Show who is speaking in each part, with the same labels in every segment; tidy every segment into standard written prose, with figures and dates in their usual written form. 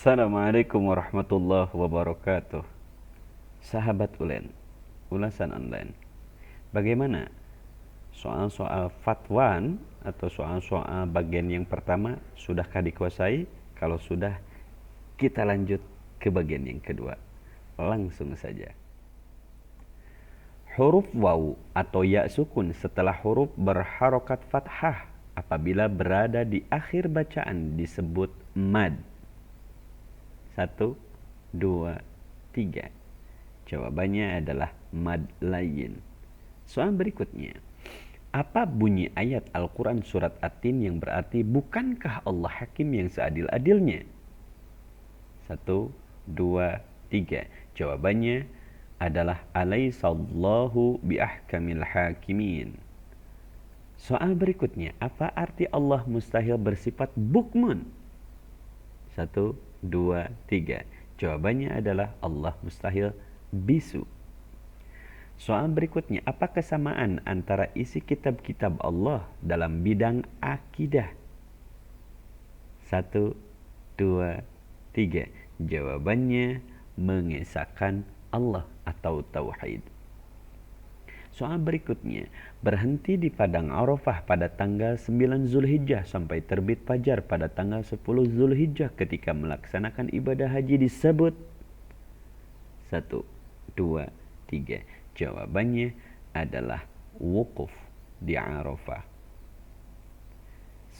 Speaker 1: Assalamualaikum warahmatullahi wabarakatuh. Sahabat Ulen, ulasan online. Bagaimana soal-soal fatwan atau soal-soal bagian yang pertama sudahkah dikuasai? Kalau sudah, kita lanjut ke bagian yang kedua. Langsung saja. Huruf waw atau ya sukun setelah huruf berharokat fathah apabila berada di akhir bacaan disebut mad. 1, 2, 3. Jawabannya adalah mad layin. Soal berikutnya. Apa bunyi ayat Al-Quran surat At-Tin yang berarti bukankah Allah hakim yang seadil-adilnya? 1, 2, 3. Jawabannya adalah alaisallahu biahkamil hakimin. Soal berikutnya. Apa arti Allah mustahil bersifat bukmun? 1, 2, 3. Jawabannya adalah Allah mustahil bisu. Soal berikutnya, apa kesamaan antara isi kitab-kitab Allah dalam bidang akidah? 1, 2, 3. Jawabannya mengesahkan Allah atau tauhid. Soal berikutnya, berhenti di Padang Arafah pada tanggal 9 Zulhijjah sampai terbit fajar pada tanggal 10 Zulhijjah ketika melaksanakan ibadah haji disebut 1, 2, 3. Jawabannya adalah wukuf di Arafah.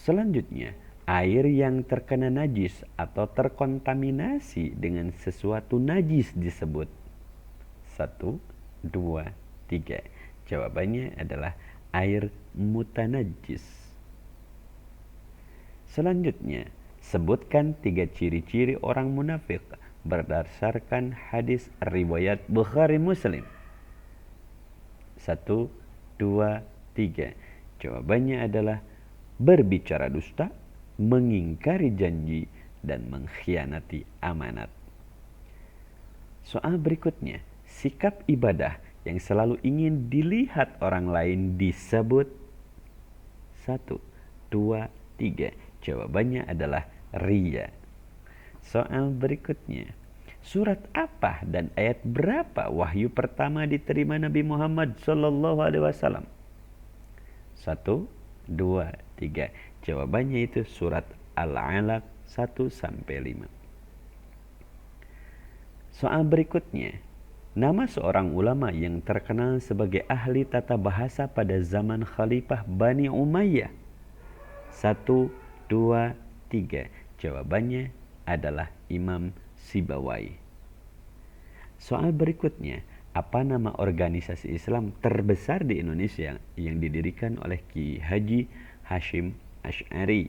Speaker 1: Selanjutnya, air yang terkena najis atau terkontaminasi dengan sesuatu najis disebut 1, 2, 3. Jawabannya adalah air mutanajjis. Selanjutnya, sebutkan 3 ciri-ciri orang munafik berdasarkan hadis riwayat Bukhari Muslim. 1, 2, 3. Jawabannya adalah berbicara dusta, mengingkari janji, dan mengkhianati amanat. Soal berikutnya, sikap ibadah yang selalu ingin dilihat orang lain disebut 1, 2, 3. Jawabannya adalah riya. Soal berikutnya, surat apa dan ayat berapa wahyu pertama diterima Nabi Muhammad sallallahu alaihi wasallam? 1, 2, 3. Jawabannya itu surat Al-Alaq 1 sampai 5. Soal berikutnya, nama seorang ulama yang terkenal sebagai ahli tata bahasa pada zaman Khalifah Bani Umayyah. 1, 2, 3. Jawabannya adalah Imam Sibawai. Soal berikutnya, apa nama organisasi Islam terbesar di Indonesia yang didirikan oleh Ki Haji Hashim Asy'ari?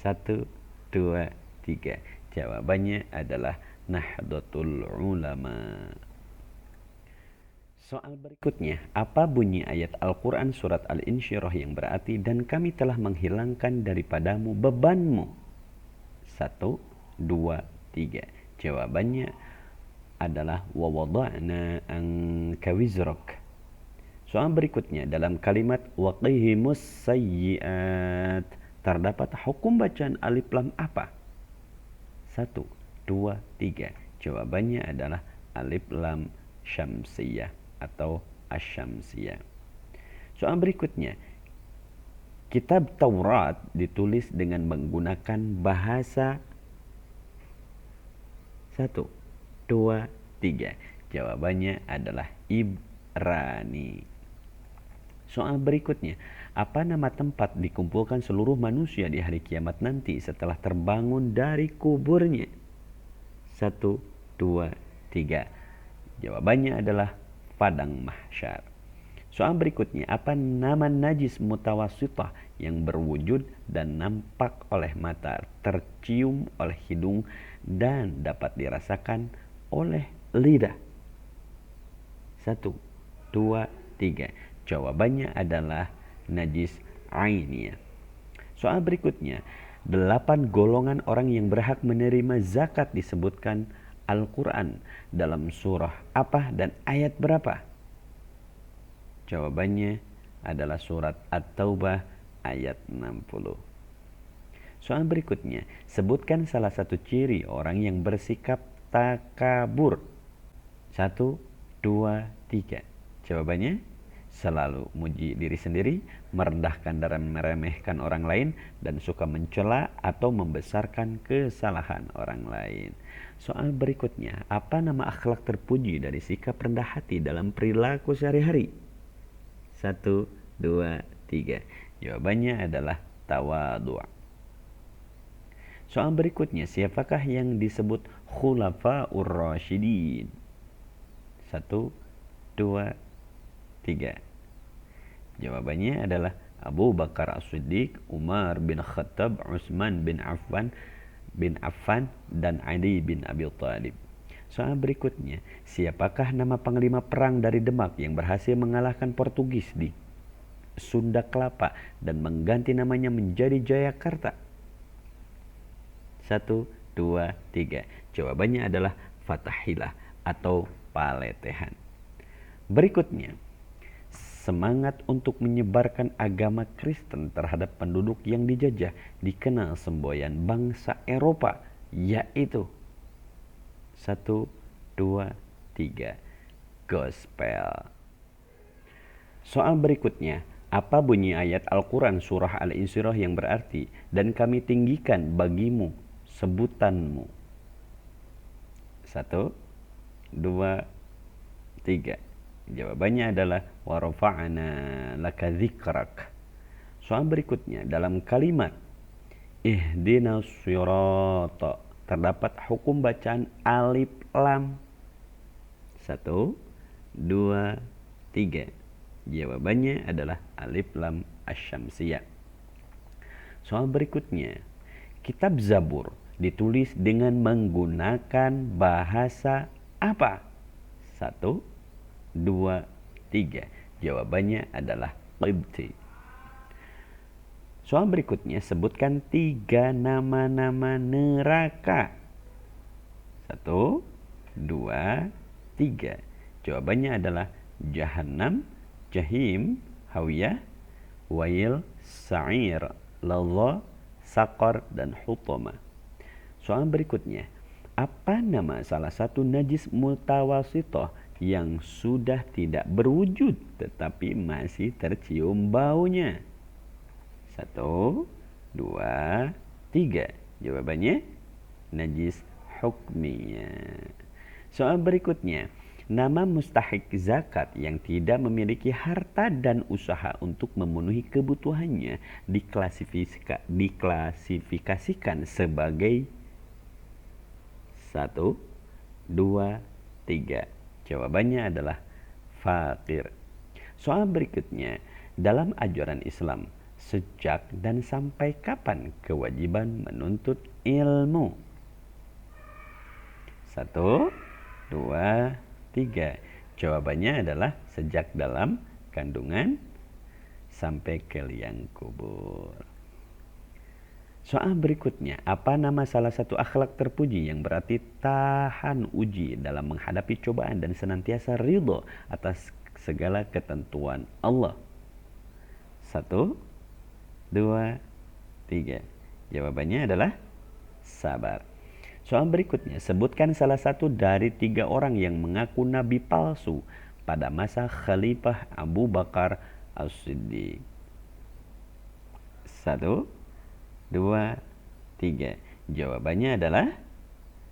Speaker 1: 1, 2, 3. Jawabannya adalah Nahdlatul Ulama. Soal berikutnya, apa bunyi ayat Al-Quran surat Al-Insyirah yang berarti dan kami telah menghilangkan daripadamu bebanmu? 1, 2, 3. Jawabannya adalah wa wada'na anka wizrak. Soal berikutnya, dalam kalimat waqihimus sayyi'at terdapat hukum bacaan alif lam apa? 1, 2, 3. Jawabannya adalah alif lam syamsiyah atau asyamsiyah. Soal berikutnya, kitab Taurat ditulis dengan menggunakan bahasa 1, 2, 3. Jawabannya adalah Ibrani. Soal berikutnya, apa nama tempat dikumpulkan seluruh manusia di hari kiamat nanti setelah terbangun dari kuburnya? 1, 2, 3. Jawabannya adalah Padang Mahsyar. Soal berikutnya, apa nama najis mutawassithah yang berwujud dan nampak oleh mata, tercium oleh hidung, dan dapat dirasakan oleh lidah? 1, 2, 3. Jawabannya adalah najis ainiyah. Soal berikutnya, 8 golongan orang yang berhak menerima zakat disebutkan Al-Quran dalam surah apa dan ayat berapa? Jawabannya adalah surat At-Taubah ayat 60. Soal berikutnya, sebutkan salah satu ciri orang yang bersikap takabur. 1, 2, 3. Jawabannya, selalu muji diri sendiri, merendahkan dan meremehkan orang lain, dan suka mencela atau membesarkan kesalahan orang lain. Soal berikutnya, apa nama akhlak terpuji dari sikap rendah hati dalam perilaku sehari-hari? 1, 2, 3. Jawabannya adalah tawadhu'. Soal berikutnya, siapakah yang disebut khulafaur rasyidin? 1, 2, 3. Jawabannya adalah Abu Bakar As-Siddiq, Umar bin Khattab, Utsman bin Affan, dan Ali bin Abi Thalib. Soal berikutnya, siapakah nama panglima perang dari Demak yang berhasil mengalahkan Portugis di Sunda Kelapa dan mengganti namanya menjadi Jayakarta? 1, 2, 3. Jawabannya adalah Fathahilah atau Paletehan. Berikutnya, semangat untuk menyebarkan agama Kristen terhadap penduduk yang dijajah dikenal semboyan bangsa Eropa, yaitu 1, 2, 3. Gospel. Soal berikutnya, apa bunyi ayat Al-Quran surah Al-Insyirah yang berarti, dan kami tinggikan bagimu sebutanmu? 1, 2, 3. Jawabannya adalah wa rafa'na laka dzikrak. Soal berikutnya, dalam kalimat ihdinas sirata terdapat hukum bacaan alif lam. 1, 2, 3. Jawabannya adalah alif lam asy-syamsiyah. Soal berikutnya, kitab Zabur ditulis dengan menggunakan bahasa apa? 1, 2, 3. Jawabannya adalah Qibti. Soal berikutnya, sebutkan 3 nama-nama neraka. 1, 2, 3. Jawabannya adalah Jahannam, Jahim, Hawiyah, Wail, Sa'ir, Ladha, Saqar, dan Hutama. Soal berikutnya, apa nama salah satu najis mutawasithah yang sudah tidak berwujud tetapi masih tercium baunya? 1, 2, 3. Jawabannya najis hukmiyah. Soal berikutnya, nama mustahik zakat yang tidak memiliki harta dan usaha untuk memenuhi kebutuhannya diklasifikasikan sebagai 1, 2, 3. Jawabannya adalah fakir. Soal berikutnya, dalam ajaran Islam, sejak dan sampai kapan kewajiban menuntut ilmu? 1, 2, 3. Jawabannya adalah sejak dalam kandungan sampai ke liang kubur. Soal berikutnya, apa nama salah satu akhlak terpuji yang berarti tahan uji dalam menghadapi cobaan dan senantiasa ridho atas segala ketentuan Allah? 1, 2, 3. Jawabannya adalah sabar. Soal berikutnya, sebutkan salah satu dari 3 orang yang mengaku nabi palsu pada masa Khalifah Abu Bakar As-Siddiq. 1, 2, 3. Jawabannya adalah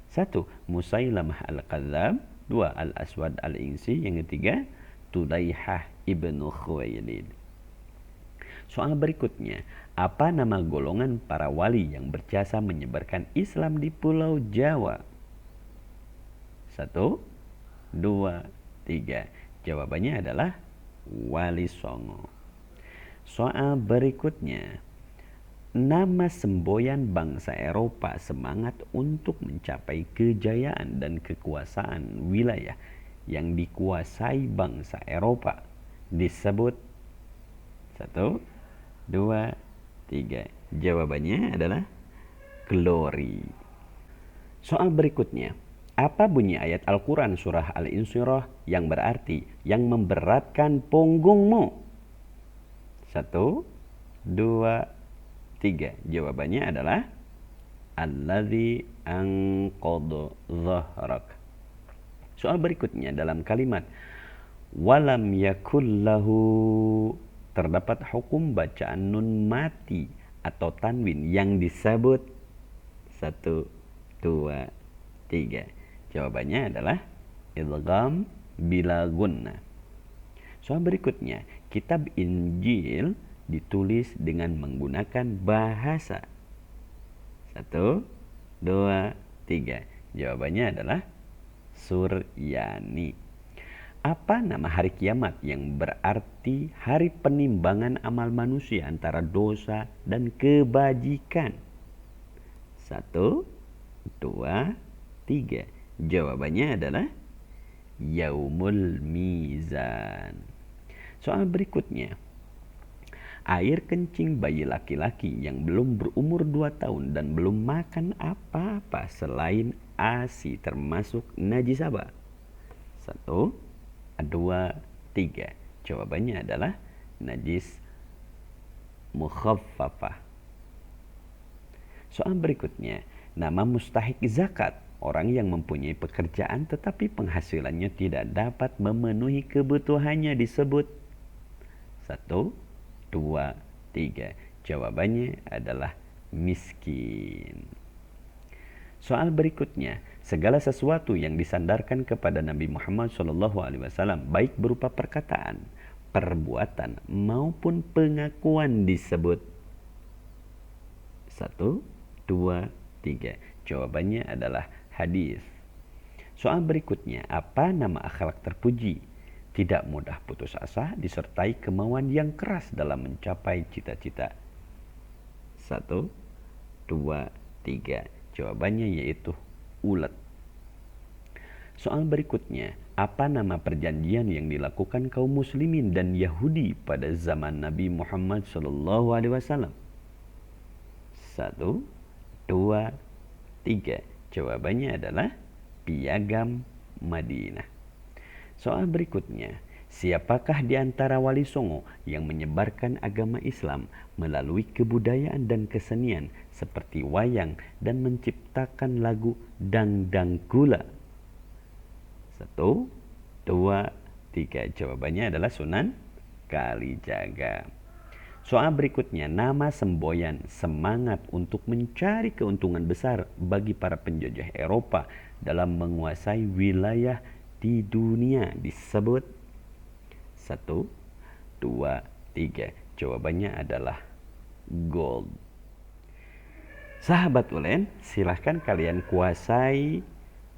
Speaker 1: 1, Musailamah al-Kadzab, 2, Al-Aswad al-Insi, yang ketiga Tulaihah ibnu Khuwailid. Soal berikutnya, apa nama golongan para wali yang berjasa menyebarkan Islam di Pulau Jawa? 1, 2, 3. Jawabannya adalah Wali Songo. Soal berikutnya, nama semboyan bangsa Eropa semangat untuk mencapai kejayaan dan kekuasaan wilayah yang dikuasai bangsa Eropa disebut 1, 2, 3. Jawabannya adalah glory. Soal berikutnya, apa bunyi ayat Al-Quran surah Al-Insyirah yang berarti yang memberatkan punggungmu? 1, 2, 3. Jawabannya adalah alladzi anqadha dhahrak. Soal berikutnya dalam kalimat walam yakullahu terdapat hukum bacaan nun mati atau tanwin yang disebut 1, 2, 3. Jawabannya adalah idgham bila gunnah. Soal berikutnya, kitab Injil ditulis dengan menggunakan bahasa 1, 2, 3. Jawabannya adalah Suryani. Apa nama hari kiamat yang berarti hari penimbangan amal manusia antara dosa dan kebajikan? 1, 2, 3. Jawabannya adalah Yaumul Mizan. Soal berikutnya. Air kencing bayi laki-laki yang belum berumur 2 tahun dan belum makan apa-apa selain ASI termasuk najis apa? 1, 2, 3. Jawabannya adalah najis mukhaffafah. Soal berikutnya, nama mustahik zakat, orang yang mempunyai pekerjaan tetapi penghasilannya tidak dapat memenuhi kebutuhannya disebut 1, 2, 3. Jawabannya adalah miskin. Soal berikutnya, segala sesuatu yang disandarkan kepada Nabi Muhammad SAW, baik berupa perkataan, perbuatan, maupun pengakuan disebut 1, 2, 3. Jawabannya adalah hadis. Soal berikutnya, apa nama akhlak terpuji? Tidak mudah putus asa, disertai kemauan yang keras dalam mencapai cita-cita. 1, 2, 3. Jawabannya yaitu ulet. Soal berikutnya, apa nama perjanjian yang dilakukan kaum muslimin dan Yahudi pada zaman Nabi Muhammad SAW? 1, 2, 3. Jawabannya adalah Piagam Madinah. Soal berikutnya, siapakah di antara Wali Songo yang menyebarkan agama Islam melalui kebudayaan dan kesenian seperti wayang dan menciptakan lagu Dangdang Gula? 1, 2, 3. Jawabannya adalah Sunan Kalijaga. Soal berikutnya, nama semboyan semangat untuk mencari keuntungan besar bagi para penjajah Eropa dalam menguasai wilayah di dunia disebut 1, 2, 3. Jawabannya adalah gold. Sahabat Ulen, silahkan kalian kuasai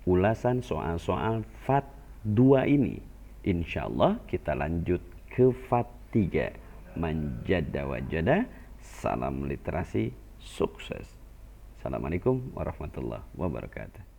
Speaker 1: ulasan soal-soal FAT 2 ini. Insya Allah kita lanjut ke FAT 3. Manjada wajada. Salam literasi sukses. Assalamualaikum warahmatullahi wabarakatuh.